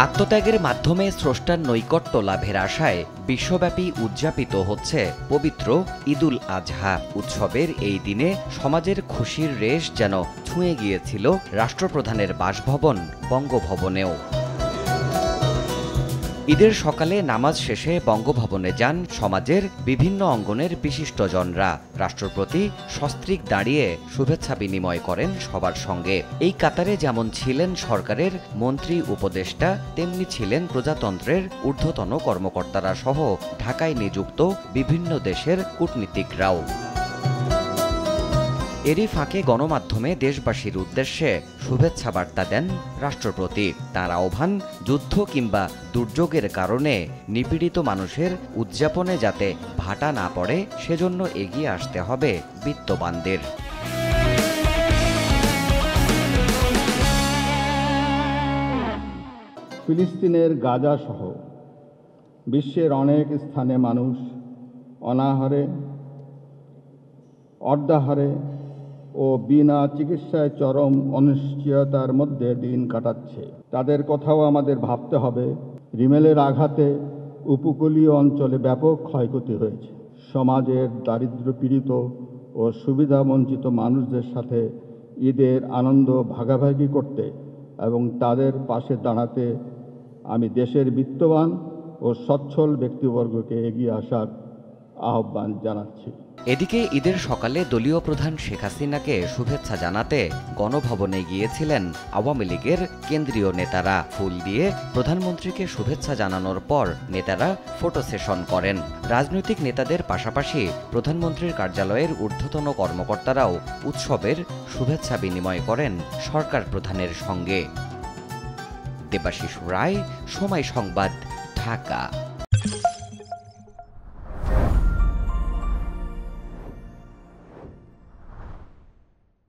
আত্মত্যাগের মাধ্যমে স্রষ্টার নৈকট্য লাভের আশায় বিশ্বব্যাপী উদযাপিত হচ্ছে পবিত্র ঈদুল আজহা। উৎসবের এই দিনে সমাজের খুশির রেশ যেন ছুঁয়ে গিয়েছিল রাষ্ট্রপ্রধানের বাসভবন বঙ্গভবনেও। ঈদের সকালে নামাজ শেষে বঙ্গভবনে যান সমাজের বিভিন্ন অঙ্গনের বিশিষ্টজনরা। রাষ্ট্রপতি সস্ত্রীক দাঁড়িয়ে শুভেচ্ছা বিনিময় করেন সবার সঙ্গে। এই কাতারে যেমন ছিলেন সরকারের মন্ত্রী উপদেষ্টা, তেমনি ছিলেন প্রজাতন্ত্রের ঊর্ধ্বতন কর্মকর্তারা সহ ঢাকায় নিযুক্ত বিভিন্ন দেশের কূটনীতিকরাও। এরই ফাঁকে গণমাধ্যমে দেশবাসীর উদ্দেশ্যে শুভেচ্ছা বার্তা দেন রাষ্ট্রপতি। তার আহ্বান, যুদ্ধ কিংবা দুর্যোগের কারণে নিপীড়িত মানুষের উদযাপনে যাতে ভাটা না পড়ে সেজন্য এগিয়ে আসতে হবে বিত্তবানদের। ফিলিস্তিনের গাজা সহ বিশ্বের অনেক স্থানে মানুষ অনাহারে, অর্ধাহারে ও বিনা চিকিৎসায় চরম অনিশ্চয়তার মধ্যে দিন কাটাচ্ছে। তাদের কথাও আমাদের ভাবতে হবে। রিমেলের আঘাতে উপকূলীয় অঞ্চলে ব্যাপক ক্ষয়ক্ষতি হয়েছে। সমাজের দারিদ্র্যপীড়িত ও সুবিধাবঞ্চিত মানুষদের সাথে ঈদের আনন্দ ভাগাভাগি করতে এবং তাদের পাশে দাঁড়াতে আমি দেশের বিত্তবান ও সচ্ছল ব্যক্তিবর্গকে এগিয়ে আসার আহ্বান জানাচ্ছি। এদিকে ঈদের সকালে দলীয় প্রধান শেখ হাসিনাকে শুভেচ্ছা জানাতে গণভবনে গিয়েছিলেন আওয়ামী লীগের কেন্দ্রীয় নেতারা। ফুল দিয়ে প্রধানমন্ত্রীকে শুভেচ্ছা জানানোর পর নেতারা ফটো সেশন করেন। রাজনৈতিক নেতাদের পাশাপাশি প্রধানমন্ত্রীর কার্যালয়ের ঊর্ধ্বতন কর্মকর্তারাও উৎসবের শুভেচ্ছা বিনিময় করেন সরকার প্রধানের সঙ্গে। দেবাশিস রায়, সময় সংবাদ, ঢাকা।